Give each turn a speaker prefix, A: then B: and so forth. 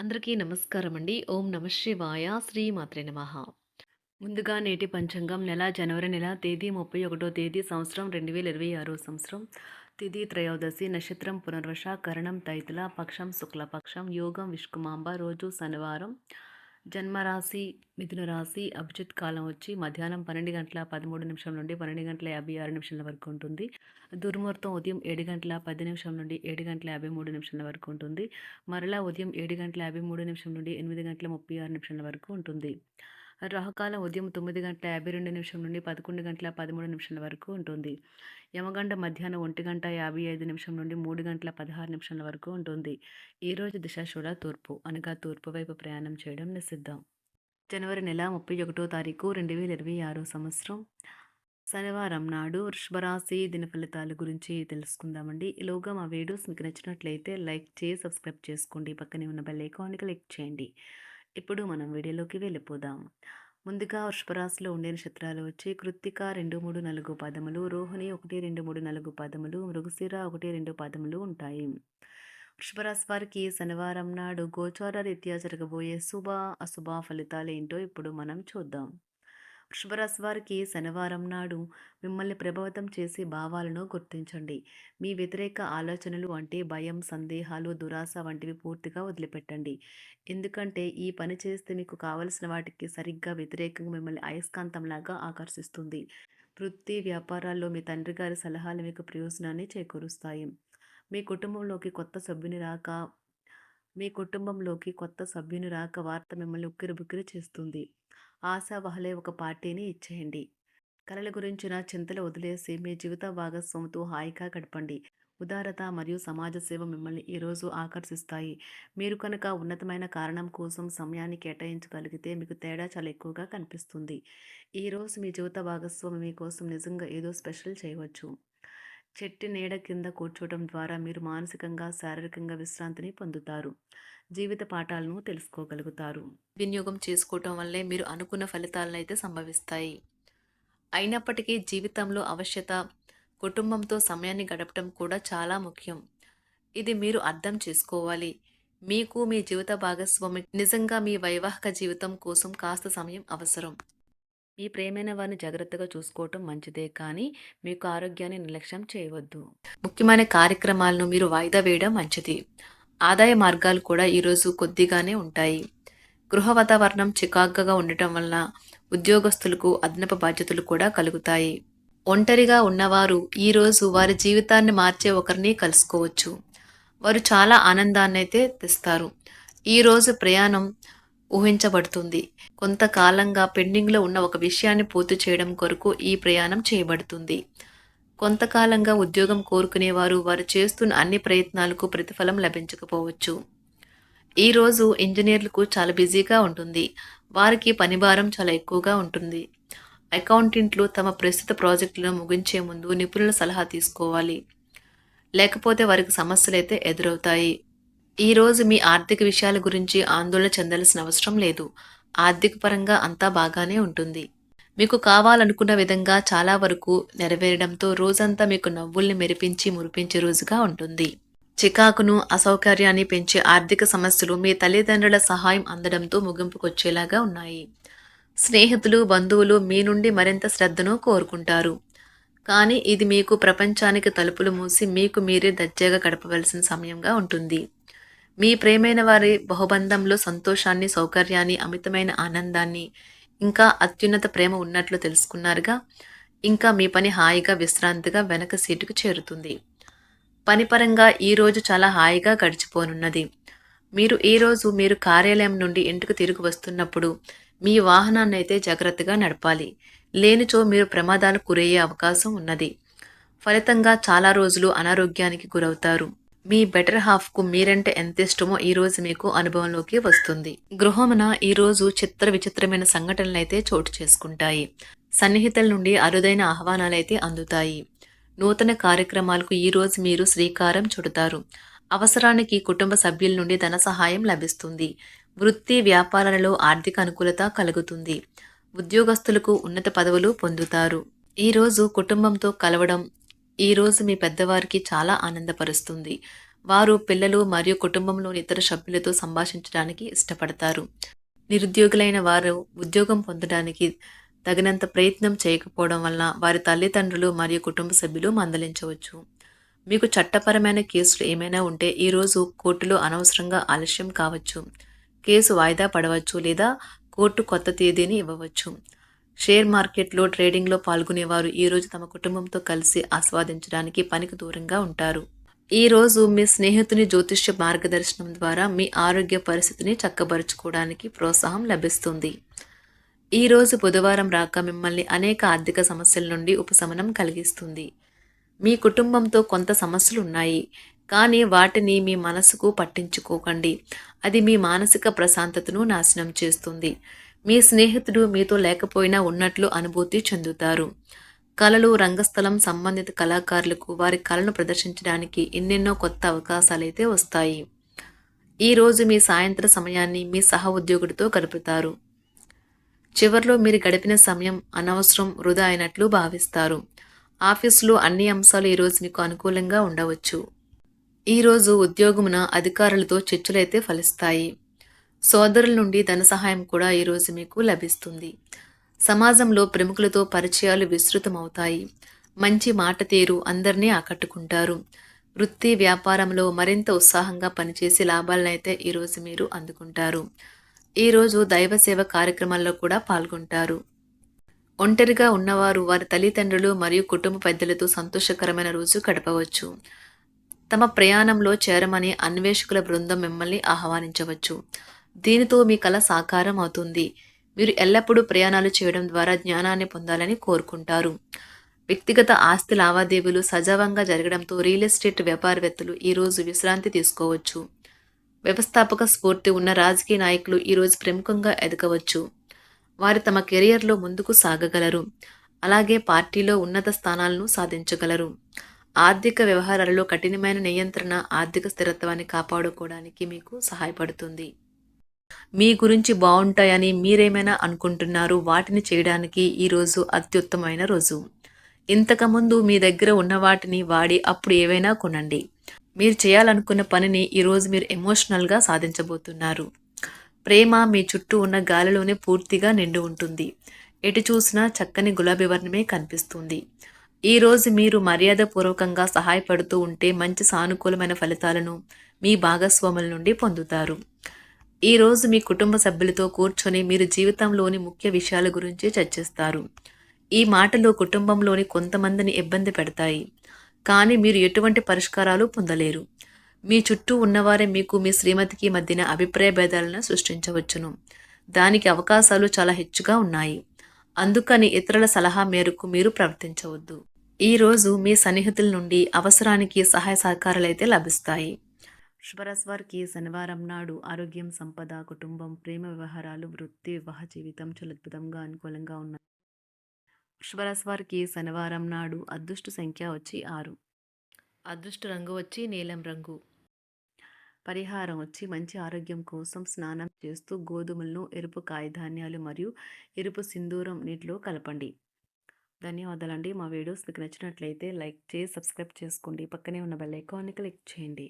A: అందరికీ నమస్కారం అండి. ఓం నమః శివాయ. శ్రీ మాత్రే నమః. ముందుగా నేటి పంచాంగం నెల జనవరి నెల తేదీ 31 తేదీ సంవత్సరం 2026 సంవత్సరం. తిథి త్రయోదశి, నక్షత్రం పునర్వశ, కరణం తైతుల, పక్షం శుక్లపక్షం, యోగం విష్కుమాంబ, రోజు శనివారం. జన్మరాశి మిథున రాశి. అభిజిత్ కాలం వచ్చి మధ్యాహ్నం 12:13 నుండి 12:56 వరకు ఉంటుంది. దుర్ముహూర్తం ఉదయం 7:10 నుండి 7:53 వరకు ఉంటుంది. మరలా ఉదయం 7:53 నుండి 8:36 వరకు ఉంటుంది. రాహుకాలం ఉదయం 9:52 నుండి 11:13 వరకు ఉంటుంది. యమగండ మధ్యాహ్నం 1:55 నుండి 3:16 వరకు ఉంటుంది. ఈరోజు దిశాశూల తూర్పు, అనగా తూర్పు వైపు ప్రయాణం చేయడం నిషిద్ధం. జనవరి నెల 31 తారీఖు 2026 సంవత్సరం శనివారం నాడు వృషభరాశి దిన ఫలితాల గురించి తెలుసుకుందామండి. ఈలోగా మా వీడియోస్ మీకు నచ్చినట్లయితే లైక్ చేసి సబ్స్క్రైబ్ చేసుకోండి. పక్కనే ఉన్న బెల్ ఐకాన్కి క్లిక్ చేయండి. ఇప్పుడు మనం వీడియోలోకి వెళ్ళిపోదాం. ముందుగా వృషభరాశిలో ఉండే నక్షత్రాలు వచ్చి కృత్తిక 2, 3, 4 పదములు, రోహిణి 1, 2, 3, 4 పదములు, మృగశిర 1, 2 పదములు ఉంటాయి. వృషభరాశి వారికి శనివారం నాడు గోచార రీత్యా జరగబోయే శుభ అశుభ ఫలితాలు ఏంటో ఇప్పుడు మనం చూద్దాం. వృషభరాశి వారికి శనివారం నాడు మిమ్మల్ని ప్రభావితం చేసే భావాలను గుర్తించండి. మీ వ్యతిరేక ఆలోచనలు అంటే భయం, సందేహాలు, దురాశ వంటివి పూర్తిగా వదిలిపెట్టండి. ఎందుకంటే ఈ పని చేస్తే మీకు కావలసిన వాటికి సరిగ్గా వ్యతిరేకంగా మిమ్మల్ని అయస్కాంతంలాగా ఆకర్షిస్తుంది. వృత్తి వ్యాపారాల్లో మీ తండ్రి గారి సలహాలు మీకు ప్రయోజనాన్ని చేకూరుస్తాయి. మీ కుటుంబంలోకి కొత్త సభ్యుని రాక వార్త మిమ్మల్ని ఉక్కిరిబిక్కిరి చేస్తుంది. ఆశావహులై ఒక పార్టీని ఇచ్చేయండి. కలల గురించిన చింతలు వదిలేసి మీ జీవిత భాగస్వామితో హాయిగా గడపండి. ఉదారత మరియు సమాజ సేవ మిమ్మల్ని ఈరోజు ఆకర్షిస్తాయి. మీరు కనుక ఉన్నతమైన కారణం కోసం సమయాన్ని కేటాయించగలిగితే మీకు తేడా చాలా ఎక్కువగా కనిపిస్తుంది. ఈరోజు మీ జీవిత భాగస్వామి మీకోసం నిజంగా ఏదో స్పెషల్ చేయవచ్చు. చెట్టు నీడ కింద కూర్చోవడం ద్వారా మీరు మానసికంగా, శారీరకంగా విశ్రాంతిని పొందుతారు. జీవిత పాఠాలను తెలుసుకోగలుగుతారు. వినియోగం చేసుకోవటం వల్లే మీరు అనుకున్న ఫలితాలను అయితే సంభవిస్తాయి. అయినప్పటికీ జీవితంలో అవశ్యత, కుటుంబంతో సమయాన్ని గడపడం కూడా చాలా ముఖ్యం. ఇది మీరు అర్థం చేసుకోవాలి. మీకు మీ జీవిత భాగస్వామి నిజంగా మీ వైవాహిక జీవితం కోసం కాస్త సమయం అవసరం. మీ ప్రేమైన వారిని జాగ్రత్తగా చూసుకోవటం మంచిదే, కానీ మీకు ఆరోగ్యాన్ని నిర్లక్ష్యం చేయవద్దు. ముఖ్యమైన కార్యక్రమాలను మీరు వాయిదా వేయడం మంచిది. ఆదాయ మార్గాలు కూడా ఈరోజు కొద్దిగానే ఉంటాయి. గృహ వాతావరణం చికాకుగా ఉండటం వలన ఉద్యోగస్తులకు అదనపు బాధ్యతలు కూడా కలుగుతాయి. ఒంటరిగా ఉన్నవారు ఈరోజు వారి జీవితాన్ని మార్చే ఒకరిని కలుసుకోవచ్చు. వారు చాలా ఆనందాన్ని అయితే తెస్తారు. ఈరోజు ప్రయాణం ఊహించబడుతుంది. కొంతకాలంగా పెండింగ్లో ఉన్న ఒక విషయాన్ని పూర్తి చేయడం కొరకు ఈ ప్రయాణం చేయబడుతుంది. కొంతకాలంగా ఉద్యోగం కోరుకునేవారు వారు చేస్తున్న అన్ని ప్రయత్నాలకు ప్రతిఫలం లభించకపోవచ్చు. ఈరోజు ఇంజనీర్లకు చాలా బిజీగా ఉంటుంది. వారికి పనిభారం చాలా ఎక్కువగా ఉంటుంది. అకౌంటెంట్లు తమ ప్రస్తుత ప్రాజెక్టులను ముగించే ముందు నిపుణుల సలహా తీసుకోవాలి. లేకపోతే వారికి సమస్యలైతే ఎదురవుతాయి. ఈరోజు మీ ఆర్థిక విషయాల గురించి ఆందోళన చెందాల్సిన అవసరం లేదు. ఆర్థిక పరంగా అంతా బాగానే ఉంటుంది. మీకు కావాలనుకున్న విధంగా చాలా వరకు నెరవేరడంతో రోజంతా మీకు నవ్వుల్ని మెరిపించి మురిపించే రోజుగా ఉంటుంది. చికాకును, అసౌకర్యాన్ని పెంచే ఆర్థిక సమస్యలు మీ తల్లిదండ్రుల సహాయం అందడంతో ముగింపుకొచ్చేలాగా ఉన్నాయి. స్నేహితులు, బంధువులు మీ నుండి మరింత శ్రద్ధను కోరుకుంటారు. కానీ ఇది మీకు ప్రపంచానికి తలుపులు మూసి మీకు మీరే దర్జాగా గడపవలసిన సమయంగా ఉంటుంది. మీ ప్రేమైన వారి బహుబంధంలో సంతోషాన్ని, సౌకర్యాన్ని, అమితమైన ఆనందాన్ని, ఇంకా అత్యున్నత ప్రేమ ఉన్నట్లు తెలుసుకున్నారుగా. ఇంకా మీ పని హాయిగా, విశ్రాంతిగా వెనక సీటుకు చేరుతుంది. పనిపరంగా ఈరోజు చాలా హాయిగా గడిచిపోనున్నది. మీరు కార్యాలయం నుండి ఇంటికి తిరిగి వస్తున్నప్పుడు మీ వాహనాన్ని అయితే జాగ్రత్తగా నడపాలి. లేనిచో మీరు ప్రమాదాలకు గురయ్యే అవకాశం ఉన్నది. ఫలితంగా చాలా రోజులు అనారోగ్యానికి గురవుతారు. మీ బెటర్ హాఫ్కు మీరంటే ఎంత ఇష్టమో ఈరోజు మీకు అనుభవంలోకి వస్తుంది. గృహమున ఈరోజు విచిత్రమైన సంఘటనలు అయితే చోటు చేసుకుంటాయి. సన్నిహితుల నుండి అరుదైన ఆహ్వానాలైతే అందుతాయి. నూతన కార్యక్రమాలకు ఈరోజు మీరు శ్రీకారం చుడతారు. అవసరానికి కుటుంబ సభ్యుల నుండి ధన సహాయం లభిస్తుంది. వృత్తి వ్యాపారాలలో ఆర్థిక అనుకూలత కలుగుతుంది. ఉద్యోగస్తులకు ఉన్నత పదవులు పొందుతారు. ఈరోజు కుటుంబంతో కలవడం ఈరోజు మీ పెద్దవారికి చాలా ఆనందపరుస్తుంది. వారు పిల్లలు మరియు కుటుంబంలోని ఇతర సభ్యులతో సంభాషించడానికి ఇష్టపడతారు. నిరుద్యోగులైన వారు ఉద్యోగం పొందడానికి తగినంత ప్రయత్నం చేయకపోవడం వలన వారి తల్లిదండ్రులు మరియు కుటుంబ సభ్యులు మందలించవచ్చు. మీకు చట్టపరమైన కేసులు ఏమైనా ఉంటే ఈరోజు కోర్టులో అనవసరంగా ఆలస్యం కావచ్చు. కేసు వాయిదా పడవచ్చు లేదా కోర్టు కొత్త తేదీని ఇవ్వవచ్చు. షేర్ మార్కెట్లో ట్రేడింగ్లో పాల్గొనేవారు ఈరోజు తమ కుటుంబంతో కలిసి ఆస్వాదించడానికి పనికి దూరంగా ఉంటారు. ఈరోజు మీ స్నేహితుని జ్యోతిష్య మార్గదర్శనం ద్వారా మీ ఆరోగ్య పరిస్థితిని చక్కబరుచుకోవడానికి ప్రోత్సాహం లభిస్తుంది. ఈరోజు బుధవారం రాక మిమ్మల్ని అనేక ఆర్థిక సమస్యల నుండి ఉపశమనం కలిగిస్తుంది. మీ కుటుంబంతో కొంత సమస్యలు ఉన్నాయి, కానీ వాటిని మీ మనసుకు పట్టించుకోకండి. అది మీ మానసిక ప్రశాంతతను నాశనం చేస్తుంది. మీ స్నేహితుడు మీతో లేకపోయినా ఉన్నట్లు అనుభూతి చెందుతారు. కళలు, రంగస్థలం సంబంధిత కళాకారులకు వారి కళను ప్రదర్శించడానికి ఎన్నెన్నో కొత్త అవకాశాలైతే వస్తాయి. ఈరోజు మీ సాయంత్ర సమయాన్ని మీ సహ ఉద్యోగుడితో గడుపుతారు. చివర్లో మీరు గడిపిన సమయం అనవసరం, వృధా అయినట్లు భావిస్తారు. ఆఫీసులో అన్ని అంశాలు ఈరోజు మీకు అనుకూలంగా ఉండవచ్చు. ఈరోజు ఉద్యోగమున అధికారులతో చర్చలైతే ఫలిస్తాయి. సోదరుల నుండి ధన సహాయం కూడా ఈరోజు మీకు లభిస్తుంది. సమాజంలో ప్రముఖులతో పరిచయాలు విస్తృతమవుతాయి. మంచి మాట తీరు అందరినీ ఆకట్టుకుంటారు. వృత్తి వ్యాపారంలో మరింత ఉత్సాహంగా పనిచేసి లాభాలనైతే ఈరోజు మీరు అందుకుంటారు. ఈరోజు దైవ సేవ కార్యక్రమాల్లో కూడా పాల్గొంటారు. ఒంటరిగా ఉన్నవారు వారి తల్లిదండ్రులు మరియు కుటుంబ పెద్దలతో సంతోషకరమైన రోజు గడపవచ్చు. తమ ప్రయాణంలో చేరమని అన్వేషకుల బృందం మిమ్మల్ని ఆహ్వానించవచ్చు. దీనితో మీ కల సాకారం అవుతుంది. మీరు ఎల్లప్పుడూ ప్రయాణాలు చేయడం ద్వారా జ్ఞానాన్ని పొందాలని కోరుకుంటారు. వ్యక్తిగత ఆస్తి లావాదేవీలు సజావంగా జరగడంతో రియల్ ఎస్టేట్ వ్యాపారవేత్తలు ఈరోజు విశ్రాంతి తీసుకోవచ్చు. వ్యవస్థాపక స్ఫూర్తి ఉన్న రాజకీయ నాయకులు ఈరోజు ప్రముఖంగా ఎదగవచ్చు. వారు తమ కెరియర్లో ముందుకు సాగగలరు. అలాగే పార్టీలో ఉన్నత స్థానాలను సాధించగలరు. ఆర్థిక వ్యవహారాలలో కఠినమైన నియంత్రణ ఆర్థిక స్థిరత్వాన్ని కాపాడుకోవడానికి మీకు సహాయపడుతుంది. మీ గురించి బాగుంటాయని మీరేమైనా అనుకుంటున్నారు, వాటిని చేయడానికి ఈరోజు అత్యుత్తమైన రోజు. ఇంతకుముందు మీ దగ్గర ఉన్న వాటిని వాడి అప్పుడు ఏవైనా కొనండి. మీరు చేయాలనుకున్న పనిని ఈరోజు మీరు ఎమోషనల్గా సాధించబోతున్నారు. ప్రేమ మీ చుట్టూ ఉన్న గాలిలోనే పూర్తిగా నిండి ఉంటుంది. ఎటు చూసినా చక్కని గులాబీ వర్ణమే కనిపిస్తుంది. ఈరోజు మీరు మర్యాదపూర్వకంగా సహాయపడుతూ ఉంటే మంచి సానుకూలమైన ఫలితాలను మీ భాగస్వాముల నుండి పొందుతారు. ఈరోజు మీ కుటుంబ సభ్యులతో కూర్చొని మీరు జీవితంలోని ముఖ్య విషయాల గురించి చర్చిస్తారు. ఈ మాటలు కుటుంబంలోని కొంతమందిని ఇబ్బంది పెడతాయి, కానీ మీరు ఎటువంటి పరిష్కారాలు పొందలేరు. మీ చుట్టూ ఉన్నవారే మీకు మీ శ్రీమతికి మధ్యన అభిప్రాయ భేదాలను సృష్టించవచ్చును. దానికి అవకాశాలు చాలా హెచ్చుగా ఉన్నాయి. అందుకని ఇతరుల సలహా మేరకు మీరు ప్రవర్తించవద్దు. ఈరోజు మీ సన్నిహితుల నుండి అవసరానికి సహాయ సహకారాలైతే లభిస్తాయి. వృషభరాశి వారికి శనివారం నాడు ఆరోగ్యం, సంపద, కుటుంబం, ప్రేమ వ్యవహారాలు, వృత్తి, వివాహ జీవితం చాలా అద్భుతంగా అనుకూలంగా ఉన్నాయి. వృషభరాశి వారికి శనివారం నాడు అదృష్ట సంఖ్య వచ్చి 6. అదృష్ట రంగు వచ్చి నీలం రంగు. పరిహారం వచ్చి మంచి ఆరోగ్యం కోసం స్నానం చేస్తూ గోధుమలను, ఎరుపు కాయధాన్యాలు మరియు ఎరుపు సింధూరం నీటిలో కలపండి. ధన్యవాదాలండి. మా వీడియోస్ మీకు నచ్చినట్లయితే లైక్ చేసి సబ్స్క్రైబ్ చేసుకోండి. పక్కనే ఉన్న బెల్ ఐకాన్ని క్లిక్ చేయండి.